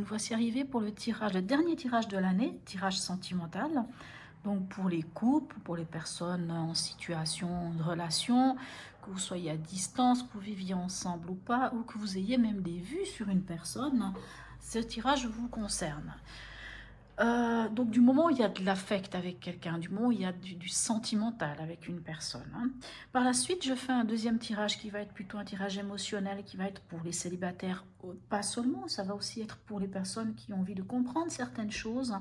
nous voici arrivés pour le tirage, le dernier tirage de l'année, tirage sentimental. Donc pour les couples, pour les personnes en situation de relation, que vous soyez à distance, que vous viviez ensemble ou pas, ou que vous ayez même des vues sur une personne, ce tirage vous concerne. Donc du moment où il y a de l'affect avec quelqu'un, du moment où il y a du sentimental avec une personne. Hein. Par la suite, je fais un deuxième tirage qui va être plutôt un tirage émotionnel, qui va être pour les célibataires, pas seulement, ça va aussi être pour les personnes qui ont envie de comprendre certaines choses.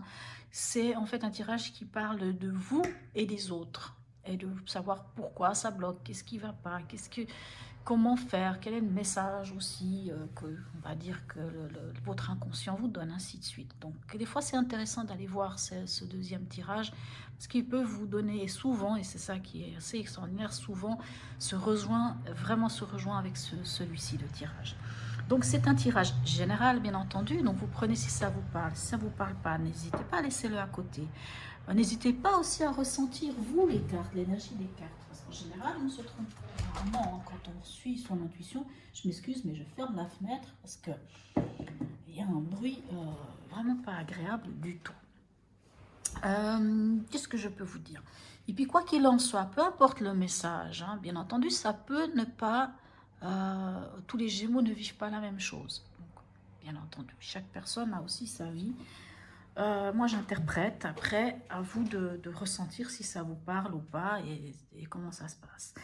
C'est en fait un tirage qui parle de vous et des autres, et de savoir pourquoi ça bloque, qu'est-ce qui ne va pas, comment faire, quel est le message aussi que, on va dire que votre inconscient vous donne, ainsi de suite. Donc des fois c'est intéressant d'aller voir ce deuxième tirage, parce qu'il peut vous donner, et souvent, et c'est ça qui est assez extraordinaire, souvent vraiment se rejoint avec celui-ci de tirage. Donc c'est un tirage général, bien entendu, donc vous prenez si ça vous parle. Si ça ne vous parle pas, n'hésitez pas à laisser le à côté. N'hésitez pas aussi à ressentir, vous, les cartes, l'énergie des cartes. Parce qu'en général, on se trompe rarement hein, quand on suit son intuition. Je m'excuse, mais je ferme la fenêtre parce que il y a un bruit vraiment pas agréable du tout. Qu'est-ce que je peux vous dire? Et puis, quoi qu'il en soit, peu importe le message, hein, bien entendu, ça peut ne pas... tous les Gémeaux ne vivent pas la même chose. Donc, bien entendu, chaque personne a aussi sa vie. Moi, j'interprète. Après, à vous de ressentir si ça vous parle ou pas et comment ça se passe.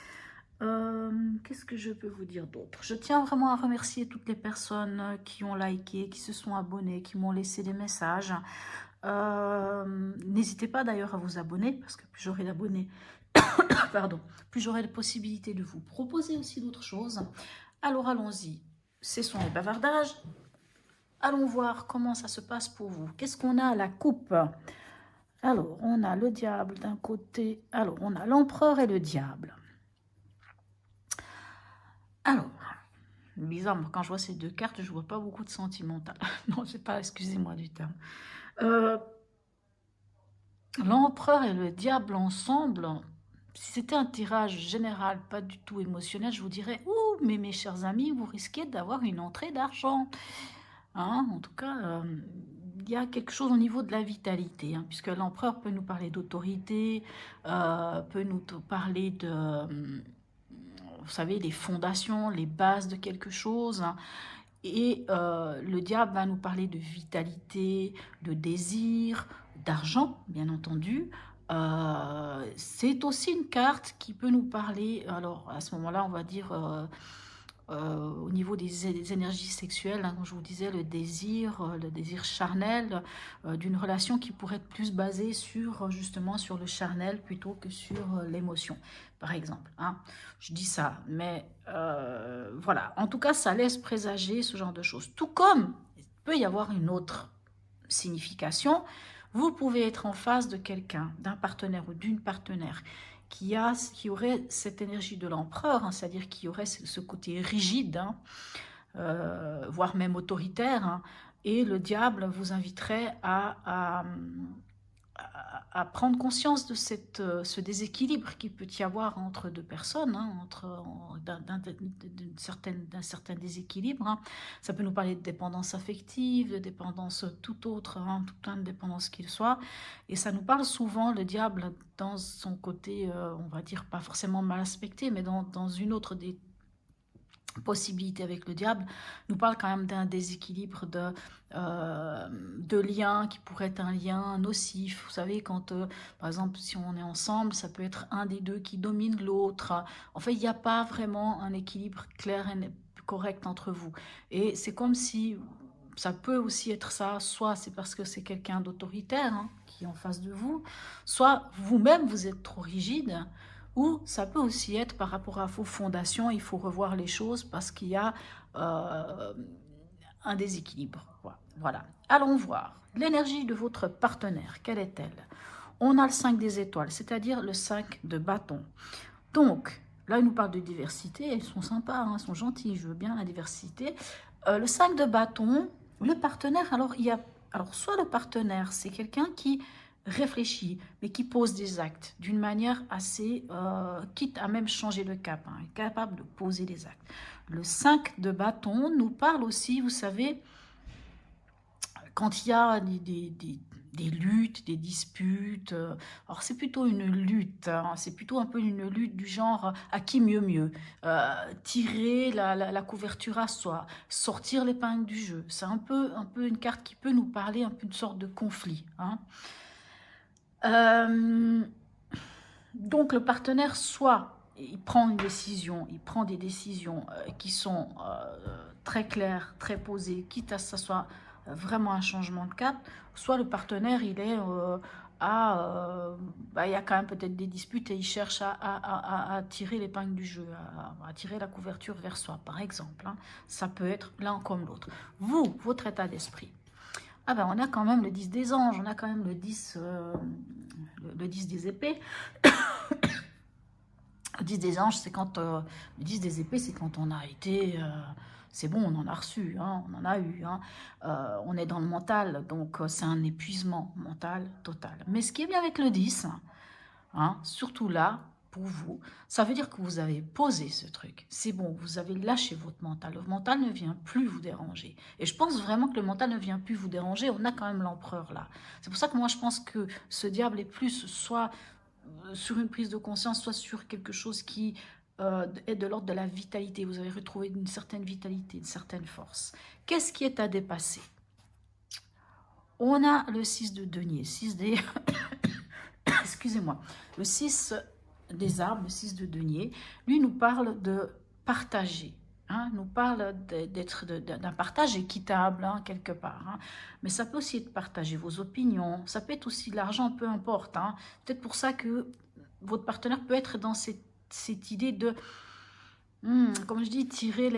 Qu'est-ce que je peux vous dire d'autre? Je tiens vraiment à remercier toutes les personnes qui ont liké, qui se sont abonnées, qui m'ont laissé des messages. N'hésitez pas d'ailleurs à vous abonner parce que plus j'aurai d'abonnés, pardon, plus j'aurai la possibilité de vous proposer aussi d'autres choses. Alors allons-y. Cessons les bavardages. Allons voir comment ça se passe pour vous. Qu'est-ce qu'on a à la coupe? Alors, on a le diable d'un côté. Alors, on a l'empereur et le diable. Alors, bizarre, quand je vois ces deux cartes, je vois pas beaucoup de sentimental. Non, c'est pas, excusez-moi du terme. L'empereur et le diable ensemble, si c'était un tirage général, pas du tout émotionnel, je vous dirais, ouh, mais mes chers amis, vous risquez d'avoir une entrée d'argent. Hein, en tout cas, il y a quelque chose au niveau de la vitalité, hein, puisque l'empereur peut nous parler d'autorité, peut nous parler de, vous savez, les fondations, les bases de quelque chose. Hein, et le diable va nous parler de vitalité, de désir, d'argent, bien entendu. C'est aussi une carte qui peut nous parler, alors à ce moment-là, on va dire... au niveau des énergies sexuelles, hein, comme je vous disais, le désir charnel d'une relation qui pourrait être plus basée sur justement sur le charnel plutôt que sur l'émotion, par exemple. Hein. Je dis ça, mais voilà. En tout cas, ça laisse présager ce genre de choses. Tout comme il peut y avoir une autre signification, vous pouvez être en face de quelqu'un, d'un partenaire ou d'une partenaire qui aurait cette énergie de l'empereur, hein, c'est-à-dire qui aurait ce côté rigide, hein, voire même autoritaire, hein, et le diable vous inviterait à prendre conscience de ce déséquilibre qu'il peut y avoir entre deux personnes, hein, d'un certain déséquilibre. Hein. Ça peut nous parler de dépendance affective, de dépendance tout autre, hein, toute indépendance qu'il soit. Et ça nous parle souvent, le diable, dans son côté, on va dire, pas forcément mal aspecté, mais dans une autre des possibilité avec le diable, nous parle quand même d'un déséquilibre de lien qui pourrait être un lien nocif. Vous savez, quand, par exemple, si on est ensemble, ça peut être un des deux qui domine l'autre. En fait, il n'y a pas vraiment un équilibre clair et correct entre vous. Et c'est comme si, ça peut aussi être ça, soit c'est parce que c'est quelqu'un d'autoritaire hein, qui est en face de vous, soit vous-même, vous êtes trop rigide, ou ça peut aussi être par rapport à vos fondations, il faut revoir les choses parce qu'il y a un déséquilibre. Voilà. Allons voir. L'énergie de votre partenaire, quelle est-elle? On a le 5 des étoiles, c'est-à-dire le 5 de bâton. Donc, là, il nous parle de diversité, elles sont sympas, hein, elles sont gentilles, je veux bien la diversité. Le 5 de bâton, le partenaire, alors soit le partenaire, c'est quelqu'un qui réfléchit, mais qui pose des actes d'une manière assez, quitte à même changer de cap, hein, capable de poser des actes. Le 5 de bâton nous parle aussi, vous savez, quand il y a des luttes, des disputes, alors c'est plutôt une lutte, hein, c'est plutôt un peu une lutte du genre à qui mieux, tirer la couverture à soi, sortir l'épingle du jeu. C'est un peu une carte qui peut nous parler un peu d'une sorte de conflit. Hein. Donc le partenaire, soit il prend une décision, il prend des décisions qui sont très claires, très posées, quitte à ce que ce soit vraiment un changement de cap, soit le partenaire, il est il y a quand même peut-être des disputes et il cherche à tirer l'épingle du jeu, à tirer la couverture vers soi, par exemple. Hein. Ça peut être l'un comme l'autre. Vous, votre état d'esprit. Ah ben on a quand même le 10 des anges, on a quand même le 10 des épées. Le 10 des anges, c'est quand... le 10 des épées, c'est quand on a été... c'est bon, on en a reçu, hein, on en a eu. Hein. On est dans le mental, donc c'est un épuisement mental total. Mais ce qui est bien avec le 10, hein, surtout là, pour vous, ça veut dire que vous avez posé ce truc. C'est bon, vous avez lâché votre mental. Le mental ne vient plus vous déranger. Et je pense vraiment que le mental ne vient plus vous déranger. On a quand même l'empereur là. C'est pour ça que moi, je pense que ce diable est plus soit sur une prise de conscience, soit sur quelque chose qui est de l'ordre de la vitalité. Vous avez retrouvé une certaine vitalité, une certaine force. Qu'est-ce qui est à dépasser? On a le 6 de denier, 6 des... Excusez-moi. Le 6 des arbres, le 6 de denier, lui nous parle de partager. Hein, nous parle d'un partage équitable, hein, quelque part. Hein. Mais ça peut aussi être partager vos opinions, ça peut être aussi de l'argent, peu importe. Hein. Peut-être pour ça que votre partenaire peut être dans cette idée de, comme je dis, tirer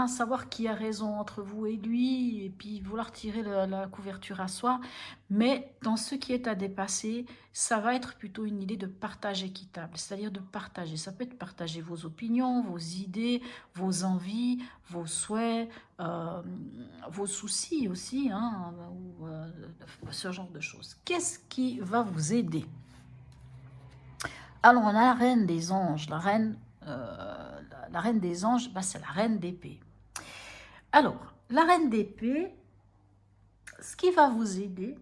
savoir qui a raison entre vous et lui, et puis vouloir tirer la couverture à soi. Mais dans ce qui est à dépasser, ça va être plutôt une idée de partage équitable, c'est-à-dire de partager. Ça peut être partager vos opinions, vos idées, vos envies, vos souhaits, vos soucis aussi, hein, ou ce genre de choses. Qu'est-ce qui va vous aider? Alors, on a la reine des anges. La reine des anges, c'est la reine d'épée. Alors, la reine d'épée, ce qui va vous aider,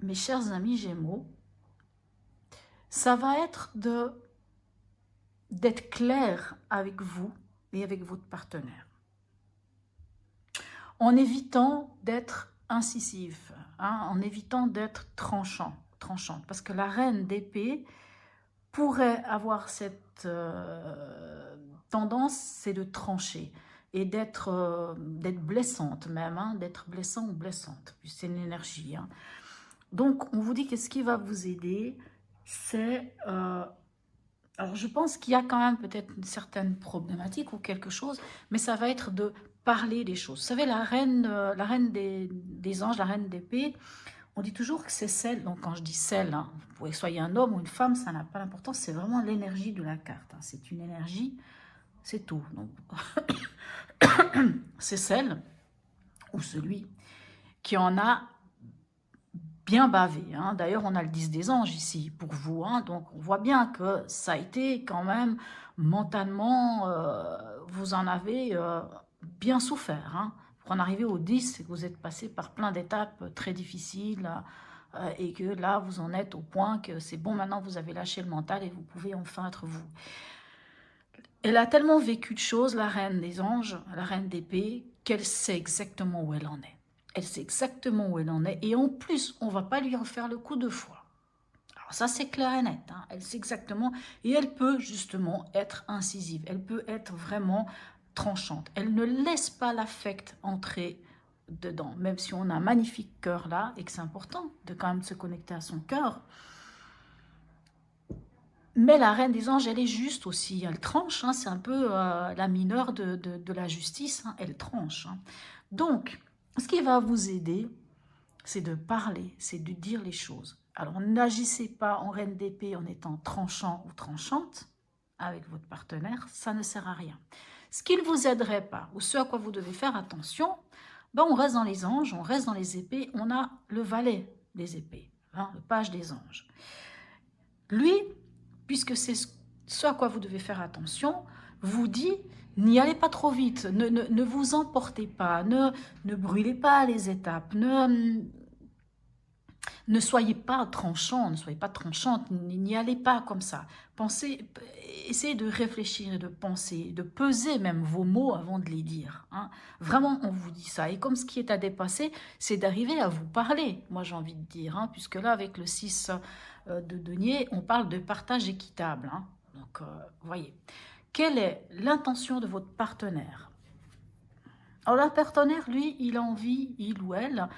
mes chers amis Gémeaux, ça va être d'être clair avec vous et avec votre partenaire. En évitant d'être incisif, hein, en évitant d'être tranchante. Parce que la reine d'épée pourrait avoir cette tendance, c'est de trancher et d'être blessante même, hein, d'être blessant ou blessante. C'est une énergie. Hein. Donc, on vous dit que ce qui va vous aider, c'est... alors, je pense qu'il y a quand même peut-être une certaine problématique ou quelque chose, mais ça va être de parler des choses. Vous savez, la reine des anges, la reine d'épée, on dit toujours que c'est celle, donc quand je dis celle, hein, vous pouvez que ce soit un homme ou une femme, ça n'a pas d'importance, c'est vraiment l'énergie de la carte. Hein. C'est une énergie, c'est tout. C'est celle ou celui qui en a bien bavé. Hein. D'ailleurs, on a le 10 des anges ici pour vous. Hein. Donc, on voit bien que ça a été quand même mentalement, vous en avez bien souffert. Hein. Pour en arriver au 10, c'est que vous êtes passé par plein d'étapes très difficiles et que là, vous en êtes au point que c'est bon, maintenant, vous avez lâché le mental et vous pouvez enfin être vous. Elle a tellement vécu de choses, la reine des anges, la reine d'épée, qu'elle sait exactement où elle en est. Elle sait exactement où elle en est et en plus, on ne va pas lui refaire le coup de foi. Alors ça, c'est clair et net. Hein. Elle sait exactement et elle peut justement être incisive. Elle peut être vraiment tranchante. Elle ne laisse pas l'affect entrer dedans, même si on a un magnifique cœur là et que c'est important de quand même se connecter à son cœur. Mais la reine des anges, elle est juste aussi, elle tranche, hein, c'est un peu la mineure de la justice, hein, elle tranche. Hein. Donc, ce qui va vous aider, c'est de parler, c'est de dire les choses. Alors, n'agissez pas en reine d'épée en étant tranchant ou tranchante avec votre partenaire, ça ne sert à rien. Ce qui ne vous aiderait pas, ou ce à quoi vous devez faire attention, ben on reste dans les anges, on reste dans les épées, on a le valet des épées, hein, le page des anges. Lui, puisque c'est ce à quoi vous devez faire attention, vous dit, N'y allez pas trop vite, ne vous emportez pas, ne brûlez pas les étapes, ne soyez pas tranchant, ne soyez pas tranchante, n'y allez pas comme ça. Pensez, essayez de réfléchir et de penser, de peser même vos mots avant de les dire. Hein. Vraiment, on vous dit ça. Et comme ce qui est à dépasser, c'est d'arriver à vous parler, moi j'ai envie de dire. Hein, puisque là, avec le 6 de denier, on parle de partage équitable. Hein. Donc, voyez. Quelle est l'intention de votre partenaire? Alors, le partenaire, lui, il a envie, il ou elle,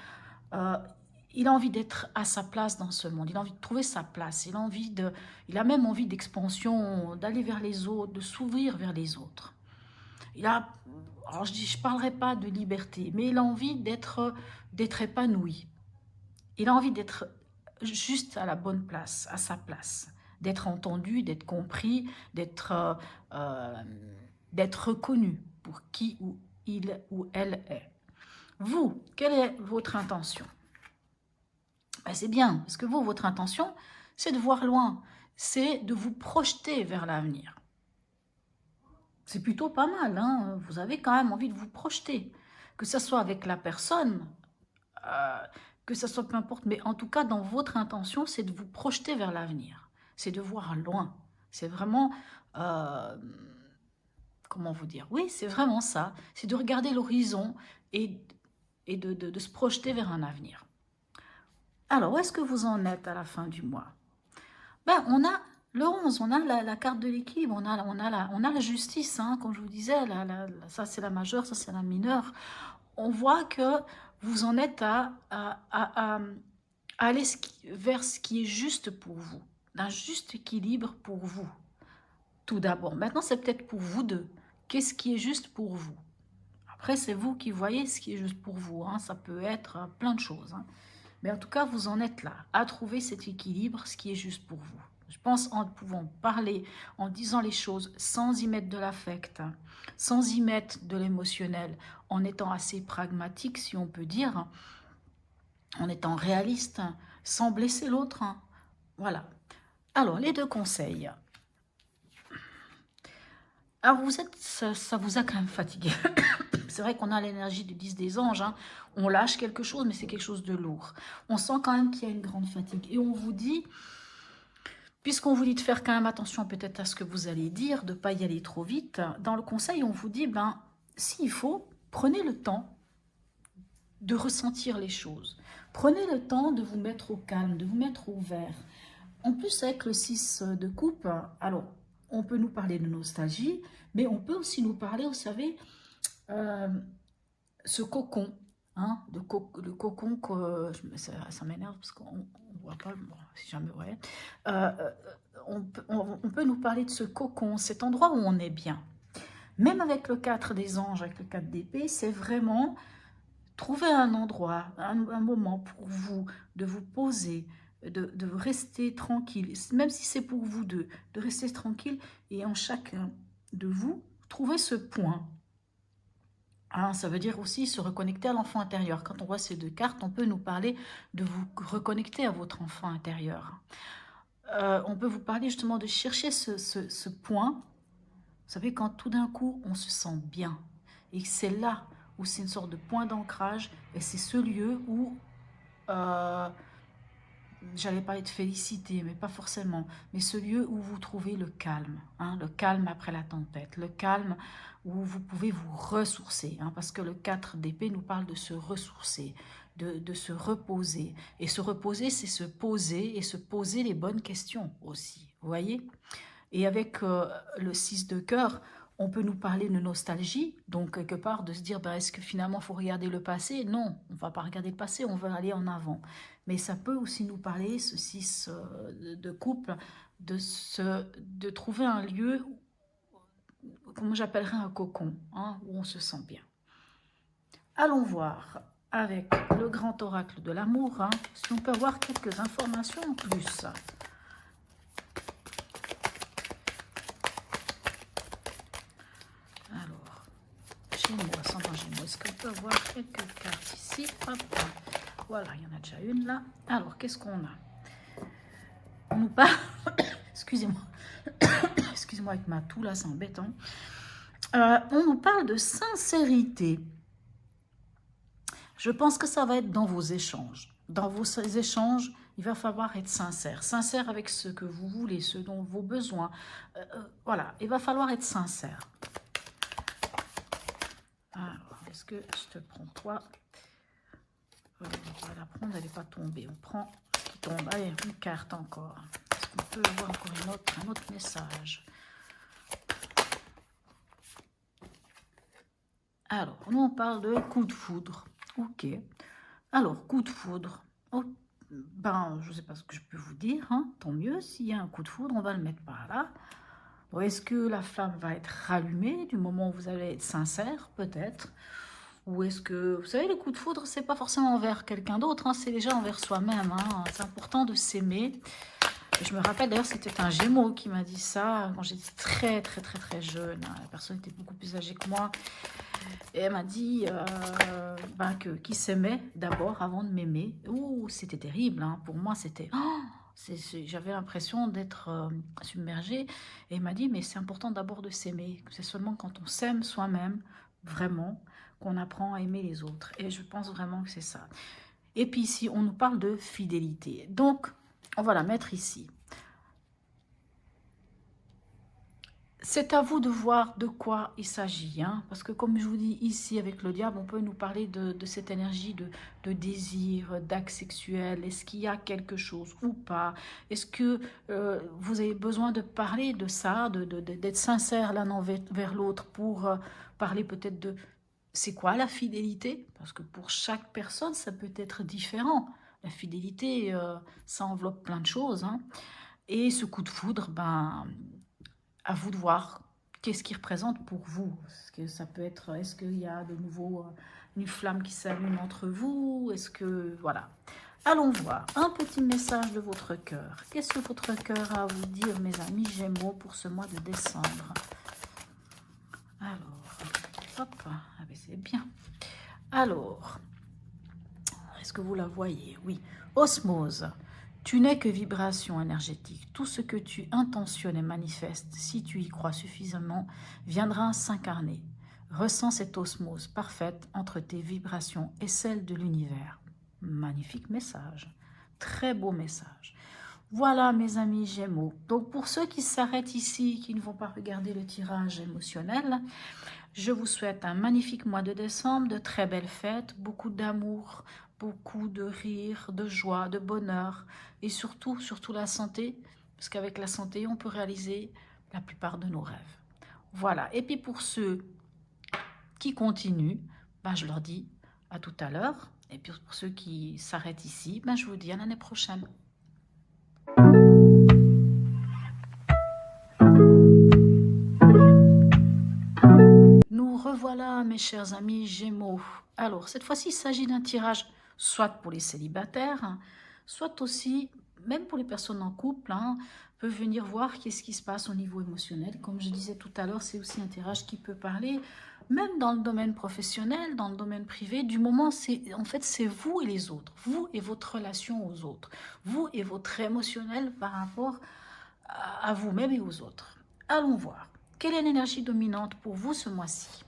il a envie d'être à sa place dans ce monde, il a envie de trouver sa place, il a même envie d'expansion, d'aller vers les autres, de s'ouvrir vers les autres. Alors je parlerai pas de liberté, mais il a envie d'être épanoui. Il a envie d'être juste à la bonne place, à sa place, d'être entendu, d'être compris, d'être reconnu pour qui ou il ou elle est. Vous, quelle est votre intention? Ben c'est bien, parce que vous, votre intention, c'est de voir loin, c'est de vous projeter vers l'avenir. C'est plutôt pas mal, hein? Vous avez quand même envie de vous projeter, que ce soit avec la personne, que ce soit peu importe, mais en tout cas, dans votre intention, c'est de vous projeter vers l'avenir, c'est de voir loin, c'est vraiment, comment vous dire, oui, c'est vraiment ça, c'est de regarder l'horizon et de se projeter vers un avenir. Alors, où est-ce que vous en êtes à la fin du mois? Ben, on a le 11, on a la carte de l'équilibre, on a la justice, hein, comme je vous disais, ça c'est la majeure, ça c'est la mineure. On voit que vous en êtes à aller vers ce qui est juste pour vous, d'un juste équilibre pour vous, tout d'abord. Maintenant, c'est peut-être pour vous deux. Qu'est-ce qui est juste pour vous? Après, c'est vous qui voyez ce qui est juste pour vous, hein. Ça peut être plein de choses, hein. Mais en tout cas, vous en êtes là, à trouver cet équilibre, ce qui est juste pour vous. Je pense en pouvant parler, en disant les choses sans y mettre de l'affect, sans y mettre de l'émotionnel, en étant assez pragmatique, si on peut dire, en étant réaliste, sans blesser l'autre. Voilà. Alors, les deux conseils. Alors, ça vous a quand même fatigué. C'est vrai qu'on a l'énergie du 10 des anges, hein. On lâche quelque chose, mais c'est quelque chose de lourd. On sent quand même qu'il y a une grande fatigue. Et on vous dit, puisqu'on vous dit de faire quand même attention peut-être à ce que vous allez dire, de ne pas y aller trop vite, dans le conseil, on vous dit, ben, s'il faut, prenez le temps de ressentir les choses. Prenez le temps de vous mettre au calme, de vous mettre au vert. En plus, avec le 6 de coupe, alors, on peut nous parler de nostalgie, mais on peut aussi nous parler, vous savez, ce cocon, hein, le cocon que ça m'énerve parce qu'on ne voit pas, bon, si jamais, ouais. On peut nous parler de ce cocon, cet endroit où on est bien. Même avec le 4 des anges, avec le 4 d'épée, c'est vraiment trouver un endroit, un moment pour vous, de vous poser, de rester tranquille, même si c'est pour vous deux, de rester tranquille et en chacun de vous, trouver ce point. Hein, ça veut dire aussi se reconnecter à l'enfant intérieur. Quand on voit ces deux cartes, on peut nous parler de vous reconnecter à votre enfant intérieur. On peut vous parler justement de chercher ce point. Vous savez, quand tout d'un coup, on se sent bien. Et c'est là où c'est une sorte de point d'ancrage. Et c'est ce lieu où, j'allais parler de félicité, mais pas forcément. Mais ce lieu où vous trouvez le calme. Hein, le calme après la tempête. Le calme où vous pouvez vous ressourcer, hein, parce que le 4 d'épée nous parle de se ressourcer, de se reposer. Et se reposer, c'est se poser et se poser les bonnes questions aussi, vous voyez. Et avec le 6 de cœur, on peut nous parler de nostalgie, donc quelque part de se dire, ben, est-ce que finalement il faut regarder le passé? Non, on ne va pas regarder le passé, on va aller en avant. Mais ça peut aussi nous parler, ce 6 de couple, de trouver un lieu, comme j'appellerais un cocon, hein, où on se sent bien. Allons voir avec le grand oracle de l'amour, hein, si on peut avoir quelques informations en plus. Alors, Gémeaux, ascendant Gémeaux, est-ce qu'on peut avoir quelques cartes ici? Hop, voilà, il y en a déjà une là. Alors, qu'est-ce qu'on a? On nous parle... Excusez-moi. Excusez-moi avec ma toux là, c'est embêtant. On nous parle de sincérité. Je pense que ça va être dans vos échanges. Dans vos échanges, il va falloir être sincère. Sincère avec ce que vous voulez, ce dont vos besoins. Voilà, il va falloir être sincère. Alors, est-ce que je te prends quoi? On va la prendre, elle n'est pas tombée. On prend ce qui tombe. Allez, une carte encore. Est-ce qu'on peut avoir encore un autre message? Alors, nous on parle de coup de foudre. Ok. Alors, coup de foudre. Oh, ben, je ne sais pas ce que je peux vous dire. Hein. Tant mieux, s'il y a un coup de foudre, on va le mettre par là. Bon, est-ce que la flamme va être rallumée du moment où vous allez être sincère? Peut-être. Ou est-ce que, vous savez, le coup de foudre, c'est pas forcément envers quelqu'un d'autre, hein, c'est déjà envers soi-même. Hein. C'est important de s'aimer. Je me rappelle d'ailleurs, c'était un Gémeaux qui m'a dit ça quand j'étais très jeune. La personne était beaucoup plus âgée que moi. Et elle m'a dit qu'il s'aimait d'abord avant de m'aimer. Ouh, c'était terrible. Hein. Pour moi, c'était... j'avais l'impression d'être submergée. Et elle m'a dit, mais c'est important d'abord de s'aimer. C'est seulement quand on s'aime soi-même, vraiment, qu'on apprend à aimer les autres. Et je pense vraiment que c'est ça. Et puis ici, on nous parle de fidélité. Donc, on va la mettre ici. C'est à vous de voir de quoi il s'agit, hein, parce que comme je vous dis ici avec le diable, on peut nous parler de cette énergie de désir, d'acte sexuel. Est-ce qu'il y a quelque chose ou pas? Est-ce que vous avez besoin de parler de ça, d'être sincère l'un envers l'autre pour parler peut-être de c'est quoi la fidélité? Parce que pour chaque personne, ça peut être différent. La fidélité, ça enveloppe plein de choses, hein. Et ce coup de foudre, ben à vous de voir qu'est-ce qu'il représente pour vous. Est-ce que ça peut être, est-ce qu'il y a de nouveau une flamme qui s'allume entre vous? Est-ce que, voilà. Allons voir un petit message de votre cœur. Qu'est-ce que votre cœur a à vous dire, mes amis Gémeaux, pour ce mois de décembre? Alors, hop, ah ben c'est bien. Alors, est-ce que vous la voyez? Oui. Osmose. Tu n'es que vibration énergétique. Tout ce que tu intentionnes et manifestes, si tu y crois suffisamment, viendra s'incarner. Ressens cette osmose parfaite entre tes vibrations et celles de l'univers. Magnifique message. Très beau message. Voilà mes amis Gémeaux. Donc pour ceux qui s'arrêtent ici, qui ne vont pas regarder le tirage émotionnel, je vous souhaite un magnifique mois de décembre, de très belles fêtes, beaucoup d'amour, beaucoup de rire, de joie, de bonheur et surtout la santé, parce qu'avec la santé, on peut réaliser la plupart de nos rêves. Voilà, et puis pour ceux qui continuent, ben je leur dis à tout à l'heure, et puis pour ceux qui s'arrêtent ici, ben je vous dis à l'année prochaine. Nous revoilà mes chers amis Gémeaux. Alors cette fois-ci il s'agit d'un tirage soit pour les célibataires, hein, soit aussi, même pour les personnes en couple, hein, peuvent venir voir qu'est-ce qui se passe au niveau émotionnel. Comme je disais tout à l'heure, c'est aussi un tirage qui peut parler, même dans le domaine professionnel, dans le domaine privé, du moment, en fait, c'est vous et les autres, vous et votre relation aux autres, vous et votre émotionnel par rapport à vous-même et aux autres. Allons voir. Quelle est l'énergie dominante pour vous ce mois-ci?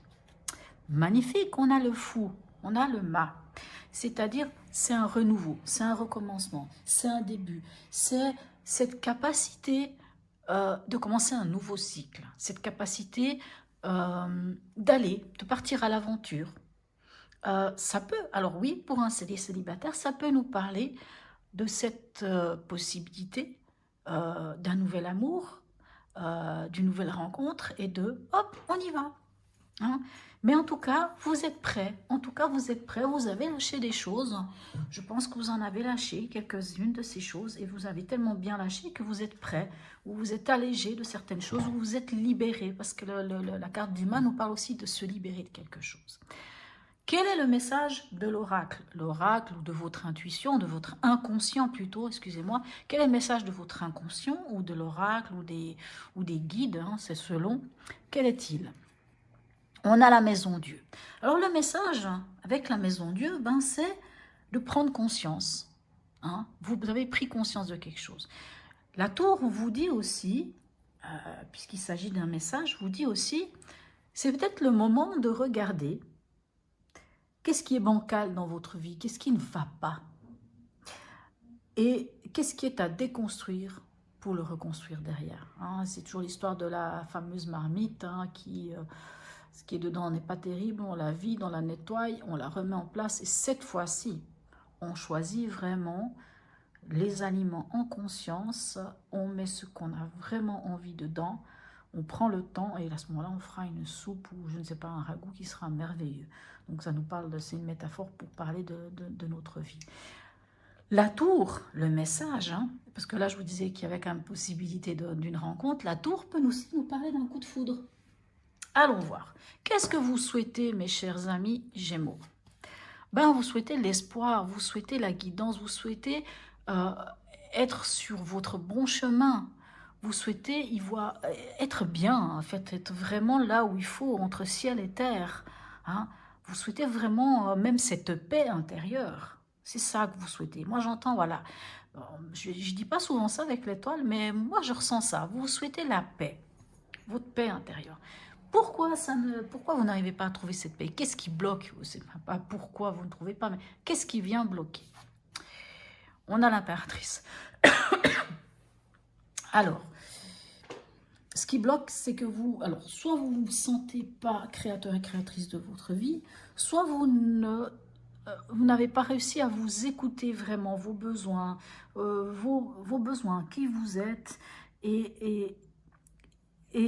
Magnifique, on a le fou, on a le mât. C'est-à-dire, c'est un renouveau, c'est un recommencement, c'est un début. C'est cette capacité de commencer un nouveau cycle, cette capacité d'aller, de partir à l'aventure. Ça peut, alors oui, pour un célibataire, ça peut nous parler de cette possibilité d'un nouvel amour, d'une nouvelle rencontre et de hop, on y va. Hein. Mais en tout cas, vous êtes prêts. En tout cas, vous êtes prêts. Vous avez lâché des choses. Je pense que vous en avez lâché quelques-unes de ces choses et vous avez tellement bien lâché que vous êtes prêts, ou vous êtes allégé de certaines choses, ou vous êtes libéré, parce que la carte du mât nous parle aussi de se libérer de quelque chose. Quel est le message de l'oracle? L'oracle ou de votre intuition, de votre inconscient plutôt, excusez-moi. Quel est le message de votre inconscient ou de l'oracle ou des guides, hein, c'est selon. Quel est-il? On a la maison Dieu. Alors le message avec la maison Dieu, ben, c'est de prendre conscience. Hein. Vous avez pris conscience de quelque chose. La tour vous dit aussi, puisqu'il s'agit d'un message, vous dit aussi, c'est peut-être le moment de regarder qu'est-ce qui est bancal dans votre vie, qu'est-ce qui ne va pas et qu'est-ce qui est à déconstruire pour le reconstruire derrière. Hein. C'est toujours l'histoire de la fameuse marmite hein, ce qui est dedans n'est pas terrible, on la vide, on la nettoie, on la remet en place et cette fois-ci, on choisit vraiment les aliments en conscience, on met ce qu'on a vraiment envie dedans, on prend le temps et à ce moment-là, on fera une soupe ou je ne sais pas, un ragoût qui sera merveilleux. Donc ça nous parle, c'est une métaphore pour parler de notre vie. La tour, le message, hein, parce que là je vous disais qu'il y avait quand même possibilité d'une rencontre, la tour peut aussi nous parler d'un coup de foudre. Allons voir. Qu'est-ce que vous souhaitez, mes chers amis Gémeaux? Ben, vous souhaitez l'espoir, vous souhaitez la guidance, vous souhaitez être sur votre bon chemin. Vous souhaitez être bien, en fait, être vraiment là où il faut, entre ciel et terre. Hein. Vous souhaitez vraiment même cette paix intérieure. C'est ça que vous souhaitez. Moi, j'entends, voilà. Je ne dis pas souvent ça avec l'étoile, mais moi, je ressens ça. Vous souhaitez la paix, votre paix intérieure. Pourquoi vous n'arrivez pas à trouver cette paix? Qu'est-ce qui bloque? C'est pas pourquoi vous ne trouvez pas, mais qu'est-ce qui vient bloquer? On a l'impératrice. Alors, ce qui bloque, c'est que soit vous ne vous sentez pas créateur et créatrice de votre vie, soit vous n'avez pas réussi à vous écouter vraiment vos besoins, vos besoins, qui vous êtes, et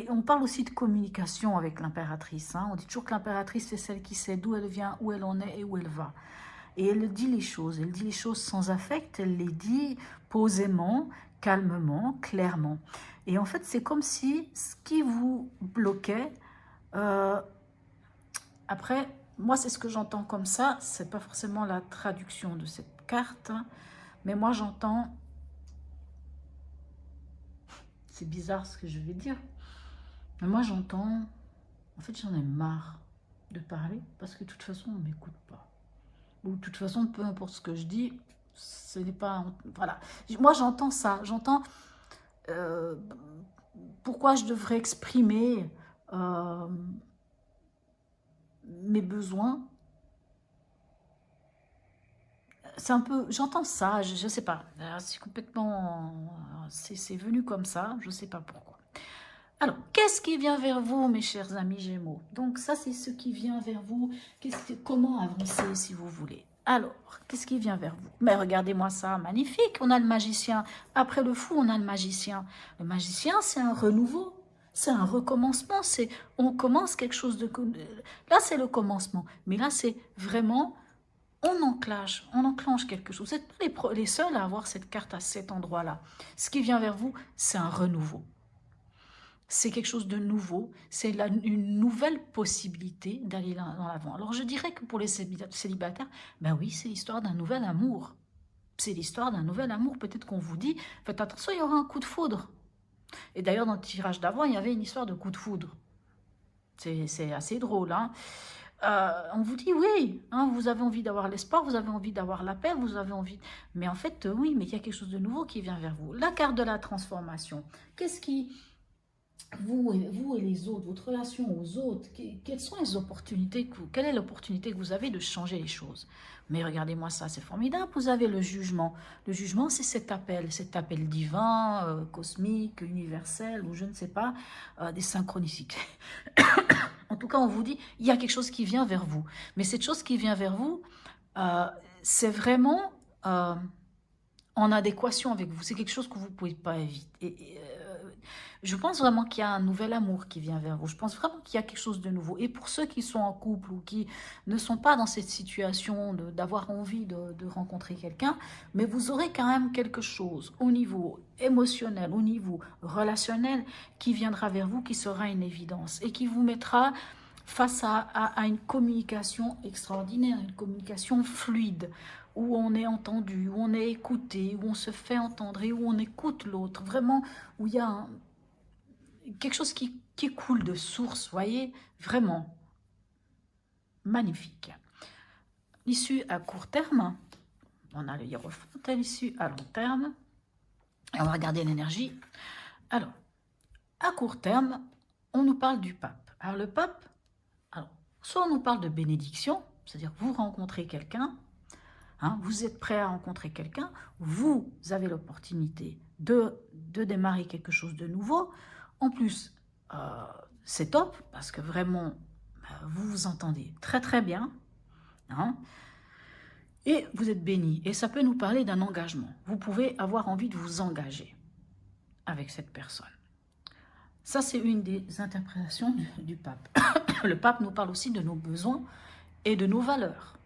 on parle aussi de communication avec l'impératrice. Hein. On dit toujours que l'impératrice, c'est celle qui sait d'où elle vient, où elle en est et où elle va. Et elle dit les choses. Elle dit les choses sans affect. Elle les dit posément, calmement, clairement. Et en fait, c'est comme si ce qui vous bloquait... après, moi, c'est ce que j'entends comme ça. C'est pas forcément la traduction de cette carte. Hein, mais moi, j'entends... C'est bizarre ce que je vais dire. Mais moi, j'entends... En fait, j'en ai marre de parler parce que de toute façon, on ne m'écoute pas. Ou de toute façon, peu importe ce que je dis, ce n'est pas... Voilà. Moi, j'entends ça. J'entends pourquoi je devrais exprimer mes besoins. C'est un peu... J'entends ça, je ne sais pas. C'est complètement... C'est venu comme ça, je ne sais pas pourquoi. Alors, qu'est-ce qui vient vers vous, mes chers amis Gémeaux? Donc, ça, c'est ce qui vient vers vous. Comment avancer, si vous voulez? Alors, qu'est-ce qui vient vers vous? Mais regardez-moi ça, magnifique. On a le magicien. Après le fou, on a le magicien. Le magicien, c'est un renouveau. C'est un recommencement. On commence quelque chose de... Là, c'est le commencement. Mais là, c'est vraiment... On enclenche quelque chose. Vous n'êtes pas les seuls à avoir cette carte à cet endroit-là. Ce qui vient vers vous, c'est un renouveau. C'est quelque chose de nouveau, c'est une nouvelle possibilité d'aller dans l'avant. Alors je dirais que pour les célibataires, ben oui, c'est l'histoire d'un nouvel amour. C'est l'histoire d'un nouvel amour. Peut-être qu'on vous dit, faites attention, il y aura un coup de foudre. Et d'ailleurs, dans le tirage d'avant, il y avait une histoire de coup de foudre. C'est assez drôle, hein. On vous dit oui, hein, vous avez envie d'avoir l'espoir, vous avez envie d'avoir la paix, vous avez envie... Mais en fait, oui, mais il y a quelque chose de nouveau qui vient vers vous. La carte de la transformation. Qu'est-ce qui... Vous et les autres, votre relation aux autres, quelles sont les opportunités, quelle est l'opportunité que vous avez de changer les choses? Mais regardez-moi ça, c'est formidable, vous avez le jugement. Le jugement, c'est cet appel divin, cosmique, universel, ou je ne sais pas, des synchronicités. En tout cas, on vous dit, il y a quelque chose qui vient vers vous. Mais cette chose qui vient vers vous, c'est vraiment en adéquation avec vous. C'est quelque chose que vous ne pouvez pas éviter. Je pense vraiment qu'il y a un nouvel amour qui vient vers vous. Je pense vraiment qu'il y a quelque chose de nouveau. Et pour ceux qui sont en couple ou qui ne sont pas dans cette situation d'avoir envie de rencontrer quelqu'un, mais vous aurez quand même quelque chose au niveau émotionnel, au niveau relationnel, qui viendra vers vous, qui sera une évidence et qui vous mettra face à une communication extraordinaire, une communication fluide, où on est entendu, où on est écouté, où on se fait entendre et où on écoute l'autre. Vraiment, où il y a quelque chose qui coule de source, voyez, vraiment magnifique. L'issue à court terme, on a le hiérophante, l'issue à long terme, et on va regarder l'énergie. Alors, à court terme, on nous parle du pape. Alors le pape, Soit on nous parle de bénédiction, c'est-à-dire vous rencontrez quelqu'un, hein, vous êtes prêt à rencontrer quelqu'un, vous avez l'opportunité de démarrer quelque chose de nouveau. En plus, c'est top parce que vraiment, vous vous entendez très très bien, hein, et vous êtes béni. Et ça peut nous parler d'un engagement. Vous pouvez avoir envie de vous engager avec cette personne. Ça, c'est une des interprétations du pape. Le pape nous parle aussi de nos besoins et de nos valeurs.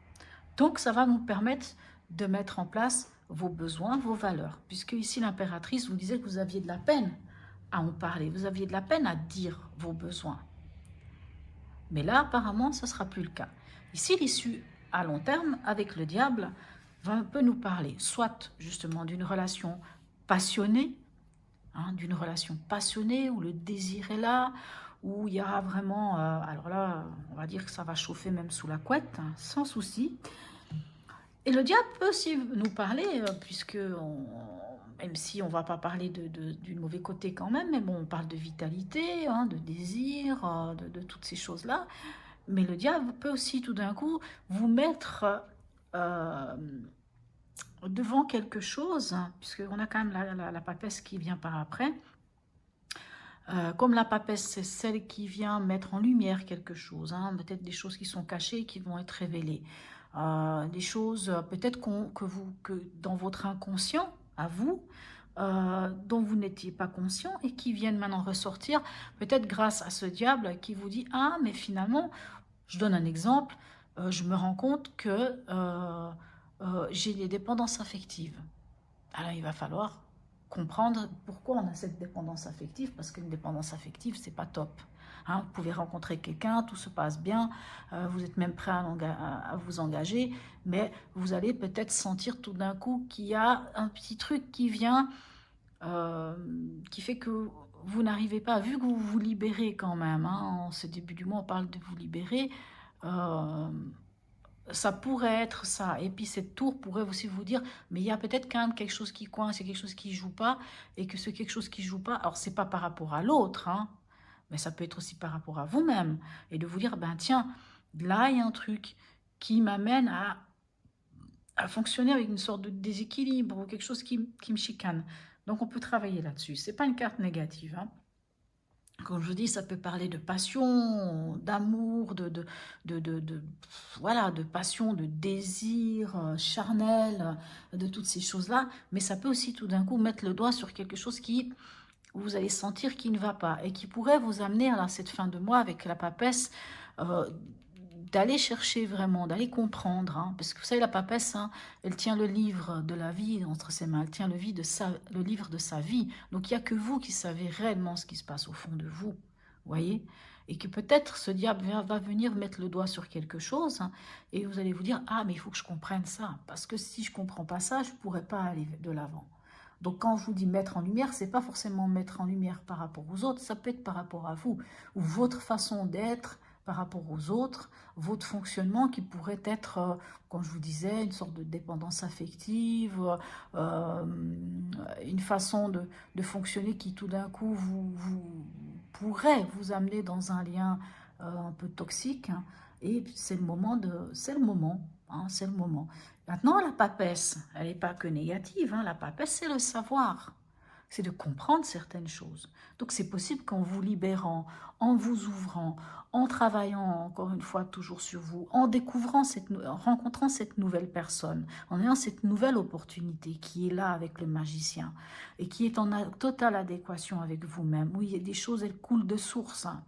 Donc, ça va nous permettre de mettre en place vos besoins, vos valeurs. Puisque ici, l'impératrice vous disait que vous aviez de la peine à en parler. Vous aviez de la peine à dire vos besoins. Mais là, apparemment, ce ne sera plus le cas. Ici, l'issue à long terme avec le diable va un peu nous parler, soit justement d'une relation passionnée, hein, d'une relation passionnée où le désir est là, où il y aura vraiment, alors là, on va dire que ça va chauffer même sous la couette, hein, sans souci. Et le diable peut aussi nous parler, puisque même si on ne va pas parler du mauvais côté quand même, mais bon, on parle de vitalité, hein, de désir, de toutes ces choses-là. Mais le diable peut aussi tout d'un coup vous mettre devant quelque chose, hein, puisqu'on a quand même la papesse qui vient par après. Comme la papesse, c'est celle qui vient mettre en lumière quelque chose, hein, peut-être des choses qui sont cachées et qui vont être révélées. Des choses peut-être que dans votre inconscient, à vous, dont vous n'étiez pas conscient et qui viennent maintenant ressortir, peut-être grâce à ce diable qui vous dit « Ah, mais finalement, je donne un exemple, je me rends compte que j'ai des dépendances affectives. » Alors, il va falloir comprendre pourquoi on a cette dépendance affective, parce qu'une dépendance affective, c'est pas top. Hein, vous pouvez rencontrer quelqu'un, tout se passe bien, vous êtes même prêt à vous engager, mais vous allez peut-être sentir tout d'un coup qu'il y a un petit truc qui vient, qui fait que vous n'arrivez pas, vu que vous vous libérez quand même, hein, en ce début du mois, on parle de vous libérer, euh, ça pourrait être ça. Et puis cette tour pourrait aussi vous dire, mais il y a peut-être quand même quelque chose qui coince, il y a quelque chose qui ne joue pas, et que ce quelque chose qui ne joue pas, alors c'est pas par rapport à l'autre, hein, mais ça peut être aussi par rapport à vous-même. Et de vous dire, ben tiens, là il y a un truc qui m'amène à fonctionner avec une sorte de déséquilibre ou quelque chose qui me chicane. Donc on peut travailler là-dessus. C'est pas une carte négative, hein. Comme je vous dis, ça peut parler de passion, d'amour, voilà, de passion, de désir charnel, de toutes ces choses-là. Mais ça peut aussi tout d'un coup mettre le doigt sur quelque chose qui, vous allez sentir qui ne va pas et qui pourrait vous amener à cette fin de mois avec la papesse, euh, d'aller chercher vraiment, d'aller comprendre, hein, parce que vous savez, la papesse, hein, elle tient le livre de la vie entre ses mains, elle tient le livre de sa vie, donc il n'y a que vous qui savez réellement ce qui se passe au fond de vous, voyez, et que peut-être ce diable va venir mettre le doigt sur quelque chose, hein, et vous allez vous dire, ah, mais il faut que je comprenne ça, parce que si je ne comprends pas ça, je ne pourrais pas aller de l'avant. Donc quand je vous dis mettre en lumière, c'est pas forcément mettre en lumière par rapport aux autres, ça peut être par rapport à vous, ou votre façon d'être par rapport aux autres, votre fonctionnement qui pourrait être, comme je vous disais, une sorte de dépendance affective, une façon de fonctionner qui tout d'un coup pourrait vous amener dans un lien un peu toxique, hein, et c'est le moment, c'est le moment, hein, c'est le moment. Maintenant, la papesse, elle n'est pas que négative, hein, la papesse, c'est le savoir, c'est de comprendre certaines choses. Donc c'est possible qu'en vous libérant, en vous ouvrant, en travaillant encore une fois toujours sur vous, en découvrant, en rencontrant cette nouvelle personne, en ayant cette nouvelle opportunité qui est là avec le magicien et qui est en totale adéquation avec vous-même, où il y a des choses, elles coulent de source, hein,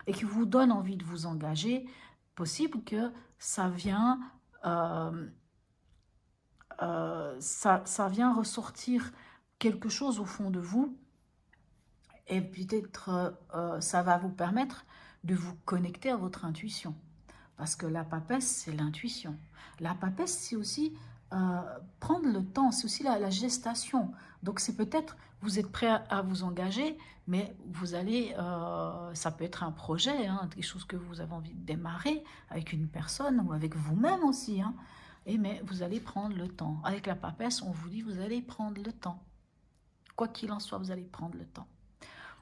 et qui vous donnent envie de vous engager, possible que ça vient, ça vient ressortir quelque chose au fond de vous, et peut-être ça va vous permettre de vous connecter à votre intuition. Parce que la papesse, c'est l'intuition. La papesse, c'est aussi prendre le temps, c'est aussi la gestation. Donc c'est peut-être, vous êtes prêt à vous engager, mais vous allez, ça peut être un projet, hein, quelque chose que vous avez envie de démarrer avec une personne ou avec vous-même aussi, hein. Mais vous allez prendre le temps. Avec la papesse, on vous dit, vous allez prendre le temps. Quoi qu'il en soit, vous allez prendre le temps.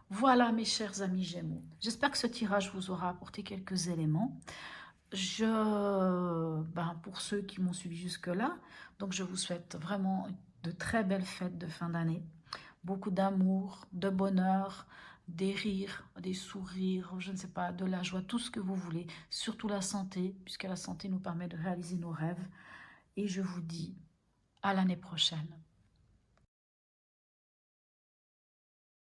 Voilà mes chers amis Gémeaux. J'espère que ce tirage vous aura apporté quelques éléments. Pour ceux qui m'ont suivi jusque-là, donc je vous souhaite vraiment de très belles fêtes de fin d'année. Beaucoup d'amour, de bonheur, des rires, des sourires, je ne sais pas, de la joie, tout ce que vous voulez. Surtout la santé, puisque la santé nous permet de réaliser nos rêves. Et je vous dis à l'année prochaine.